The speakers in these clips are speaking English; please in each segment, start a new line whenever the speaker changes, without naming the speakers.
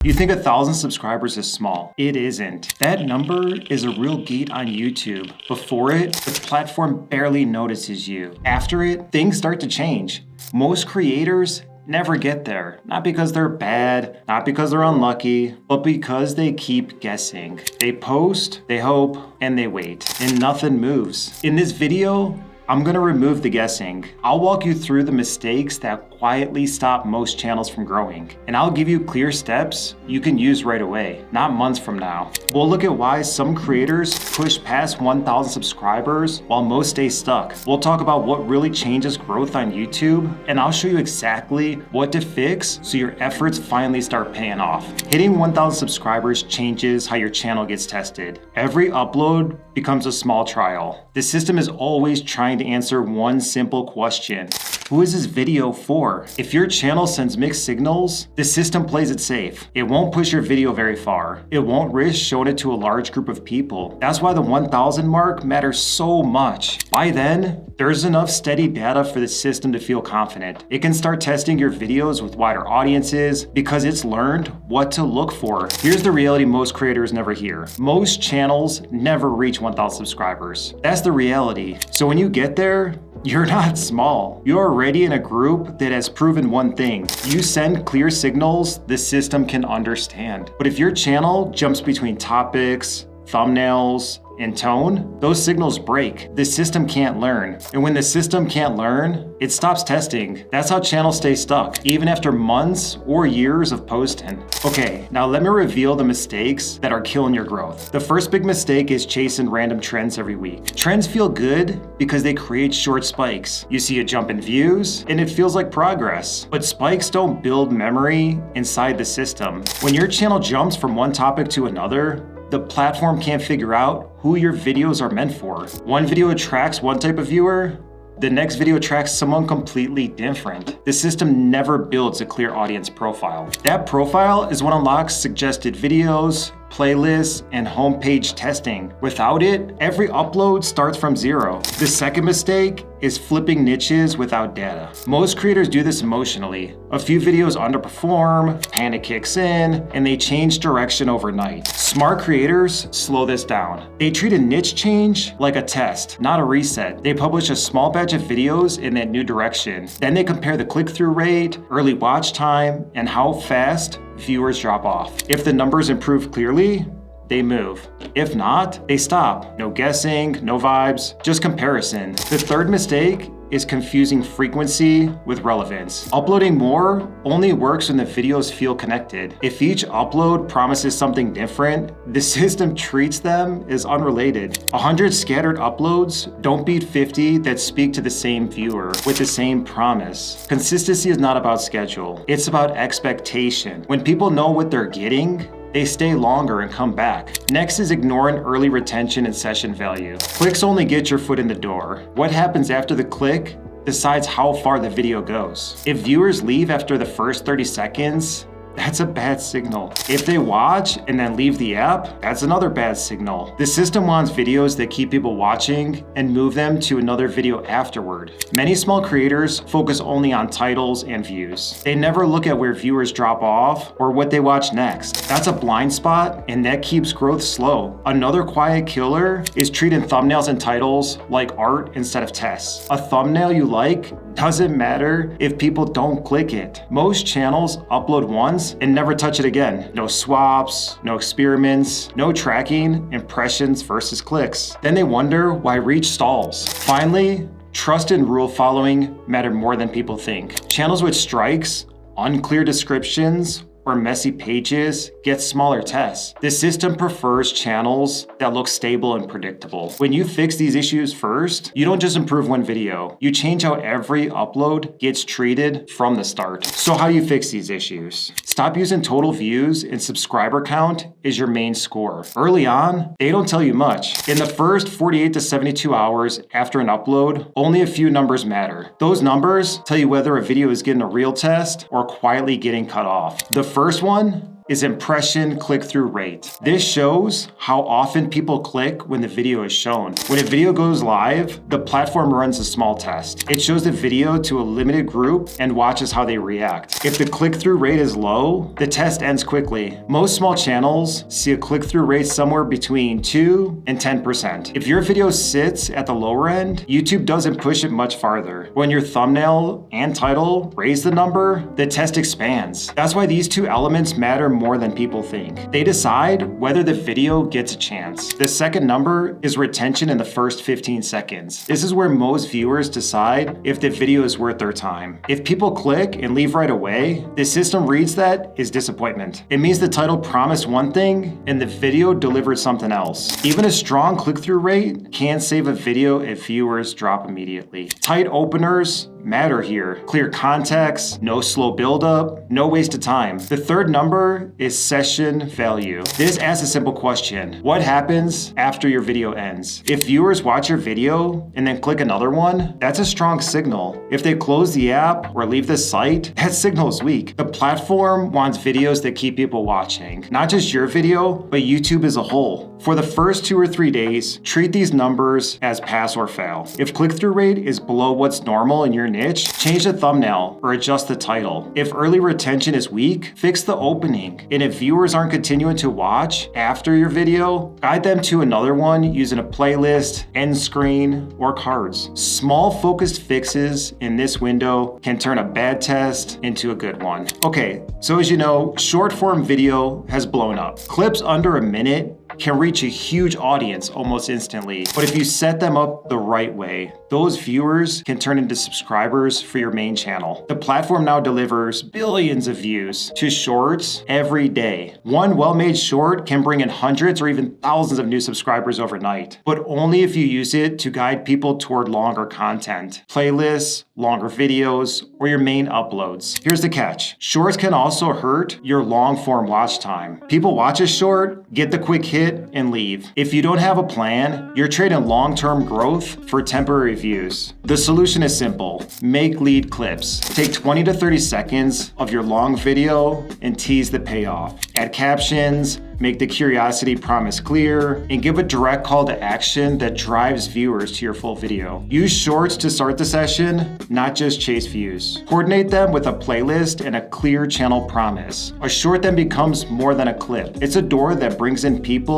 You think 1,000 subscribers is small. It isn't. That number is a real gate on YouTube. Before it, the platform barely notices you. After it, things start to change. Most creators never get there. Not because they're bad, not because they're unlucky, but because they keep guessing. They post, they hope, and they wait. And nothing moves. In this video, I'm gonna remove the guessing. I'll walk you through the mistakes that quietly stop most channels from growing. And I'll give you clear steps you can use right away, not months from now. We'll look at why some creators push past 1,000 subscribers while most stay stuck. We'll talk about what really changes growth on YouTube, and I'll show you exactly what to fix so your efforts finally start paying off. Hitting 1,000 subscribers changes how your channel gets tested. Every upload becomes a small trial. The system is always trying to answer one simple question. Who is this video for? If your channel sends mixed signals, the system plays it safe. It won't push your video very far. It won't risk showing it to a large group of people. That's why the 1,000 mark matters so much. By then, there's enough steady data for the system to feel confident. It can start testing your videos with wider audiences because it's learned what to look for. Here's the reality most creators never hear. Most channels never reach 1,000 subscribers. That's the reality. So when you get there, you're not small. You're already in a group that has proven one thing. You send clear signals the system can understand. But if your channel jumps between topics, thumbnails, and tone, those signals break. The system can't learn. And when the system can't learn, it stops testing. That's how channels stay stuck, even after months or years of posting. Okay, now let me reveal the mistakes that are killing your growth. The first big mistake is chasing random trends every week. Trends feel good because they create short spikes. You see a jump in views, and it feels like progress. But spikes don't build memory inside the system. When your channel jumps from one topic to another, the platform can't figure out who your videos are meant for. One video attracts one type of viewer, the next video attracts someone completely different. The system never builds a clear audience profile. That profile is what unlocks suggested videos, playlists, and homepage testing. Without it, every upload starts from zero. The second mistake is flipping niches without data. Most creators do this emotionally. A few videos underperform, panic kicks in, and they change direction overnight. Smart creators slow this down. They treat a niche change like a test, not a reset. They publish a small batch of videos in that new direction. Then they compare the click-through rate, early watch time, and how fast viewers drop off. If the numbers improve clearly, they move. If not, they stop. No guessing, no vibes, just comparison. The third mistake is confusing frequency with relevance. Uploading more only works when the videos feel connected. If each upload promises something different, the system treats them as unrelated. 100 scattered uploads don't beat 50 that speak to the same viewer with the same promise. Consistency is not about schedule. It's about expectation. When people know what they're getting, they stay longer and come back. Next is ignoring early retention and session value. Clicks only get your foot in the door. What happens after the click decides how far the video goes. If viewers leave after the first 30 seconds, that's a bad signal. If they watch and then leave the app, that's another bad signal. The system wants videos that keep people watching and move them to another video afterward. Many small creators focus only on titles and views. They never look at where viewers drop off or what they watch next. That's a blind spot, and that keeps growth slow. Another quiet killer is treating thumbnails and titles like art instead of tests. A thumbnail you like doesn't matter if people don't click it. Most channels upload once and never touch it again. No swaps, no experiments, no tracking impressions versus clicks. Then they wonder why reach stalls. Finally, trust and rule following matter more than people think. Channels with strikes, unclear descriptions, or messy pages get smaller tests. The system prefers channels that look stable and predictable. When you fix these issues first, you don't just improve one video, you change how every upload gets treated from the start. So how do you fix these issues? Stop using total views and subscriber count as your main score. Early on, they don't tell you much. In the first 48 to 72 hours after an upload, only a few numbers matter. Those numbers tell you whether a video is getting a real test or quietly getting cut off. The first one is impression click-through rate. This shows how often people click when the video is shown. When a video goes live, the platform runs a small test. It shows the video to a limited group and watches how they react. If the click-through rate is low, the test ends quickly. Most small channels see a click-through rate somewhere between 2 and 10%. If your video sits at the lower end, YouTube doesn't push it much farther. When your thumbnail and title raise the number, the test expands. That's why these two elements matter more than people think. They decide whether the video gets a chance. The second number is retention in the first 15 seconds. This is where most viewers decide if the video is worth their time. If people click and leave right away, the system reads that as disappointment. It means the title promised one thing and the video delivered something else. Even a strong click-through rate can save a video if viewers drop immediately. Tight openers matter here. Clear context, no slow buildup, no waste of time. The third number is session value. This asks a simple question. What happens after your video ends? If viewers watch your video and then click another one, that's a strong signal. If they close the app or leave the site, that signal is weak. The platform wants videos that keep people watching. Not just your video, but YouTube as a whole. For the first 2 or 3 days, treat these numbers as pass or fail. If click-through rate is below what's normal in your niche, change the thumbnail or adjust the title. If early retention is weak, fix the opening. And if viewers aren't continuing to watch after your video, guide them to another one using a playlist, end screen, or cards. Small focused fixes in this window can turn a bad test into a good one. Okay, so as you know, short form video has blown up. Clips under a minute can reach a huge audience almost instantly. But if you set them up the right way, those viewers can turn into subscribers for your main channel. The platform now delivers billions of views to shorts every day. One well-made short can bring in hundreds or even thousands of new subscribers overnight, but only if you use it to guide people toward longer content, playlists, longer videos, or your main uploads. Here's the catch. Shorts can also hurt your long-form watch time. People watch a short, get the quick hit, and leave. If you don't have a plan, you're trading long-term growth for temporary views. The solution is simple. Make lead clips. Take 20 to 30 seconds of your long video and tease the payoff. Add captions, make the curiosity promise clear, and give a direct call to action that drives viewers to your full video. Use shorts to start the session, not just chase views. Coordinate them with a playlist and a clear channel promise. A short then becomes more than a clip. It's a door that brings in people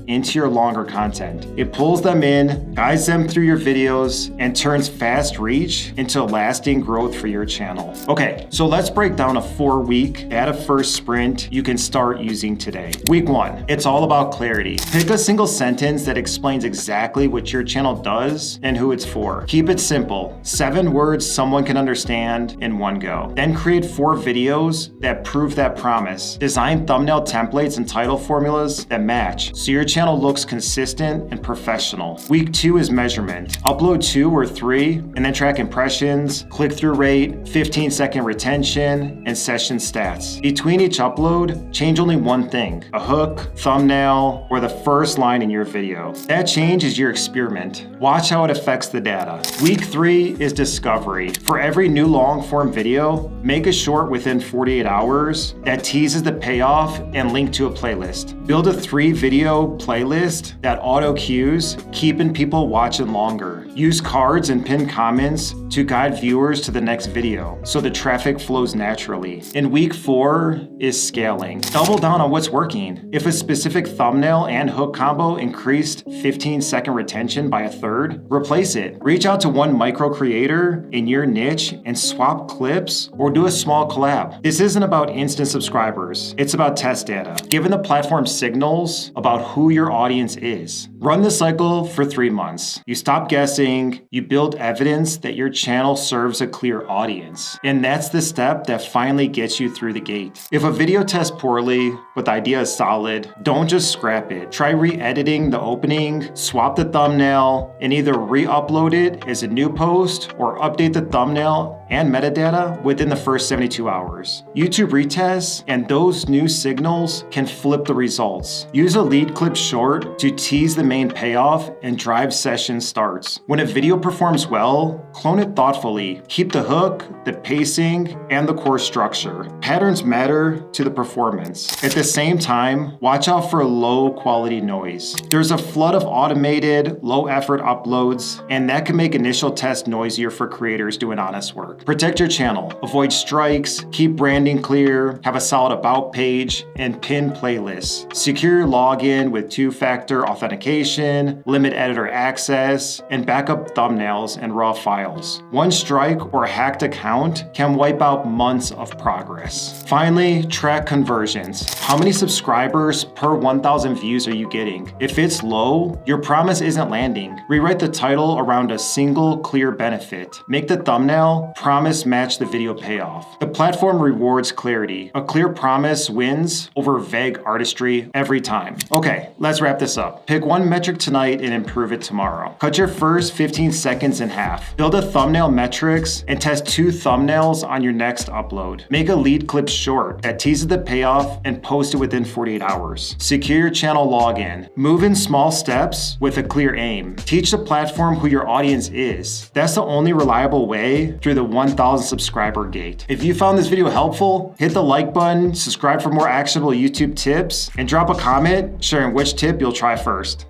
into your longer content. It pulls them in, guides them through your videos, and turns fast reach into lasting growth for your channel. Okay, so let's break down a 4-week data-first sprint you can start using today. Week 1. It's all about clarity. Pick a single sentence that explains exactly what your channel does and who it's for. Keep it simple. 7 words someone can understand in one go. Then create 4 videos that prove that promise. Design thumbnail templates and title formulas that match so your channel looks consistent and professional. Week 2 is measurement. Upload 2 or 3 and then track impressions, click-through rate, 15-second retention, and session stats. Between each upload, change only one thing: a hook, thumbnail, or the first line in your video. That change is your experiment. Watch how it affects the data. Week 3 is discovery. For every new long-form video, make a short within 48 hours that teases the payoff and link to a playlist. Build a 3-video playlist that auto-cues, keeping people watching longer. Use cards and pinned comments to guide viewers to the next video so the traffic flows naturally. In week 4 is scaling. Double down on what's working. If a specific thumbnail and hook combo increased 15-second retention by 1/3, replace it. Reach out to one micro creator in your niche and swap clips or do a small collab. This isn't about instant subscribers. It's about test data, giving the platform signals about who your audience is. Run the cycle for 3 months. You stop guessing, you build evidence that your channel serves a clear audience. And that's the step that finally gets you through the gate. If a video tests poorly, but the idea is solid, solid, don't just scrap it. Try re-editing the opening, swap the thumbnail, and either re-upload it as a new post or update the thumbnail and metadata within the first 72 hours. YouTube retests and those new signals can flip the results. Use a lead clip short to tease the main payoff and drive session starts. When a video performs well, clone it thoughtfully. Keep the hook, the pacing, and the core structure. Patterns matter to the performance. At the same time, watch out for low quality noise. There's a flood of automated, low effort uploads, and that can make initial tests noisier for creators doing honest work. Protect your channel. Avoid strikes, keep branding clear, have a solid about page, and pin playlists. Secure your login with two-factor authentication, limit editor access, and backup thumbnails and raw files. One strike or a hacked account can wipe out months of progress. Finally, track conversions. How many subscribers per 1,000 views are you getting? If it's low, your promise isn't landing. Rewrite the title around a single clear benefit. Make the thumbnail promise match the video payoff. The platform rewards clarity. A clear promise wins over vague artistry every time. Okay, let's wrap this up. Pick one metric tonight and improve it tomorrow. Cut your first 15 seconds in half. Build a thumbnail metrics and test 2 thumbnails on your next upload. Make a lead clip short that teases the payoff and post it within 48 hours. Secure your channel login. Move in small steps with a clear aim. Teach the platform who your audience is. That's the only reliable way through the 1,000 subscriber gate. If you found this video helpful, hit the like button, subscribe for more actionable YouTube tips, and drop a comment sharing which tip you'll try first.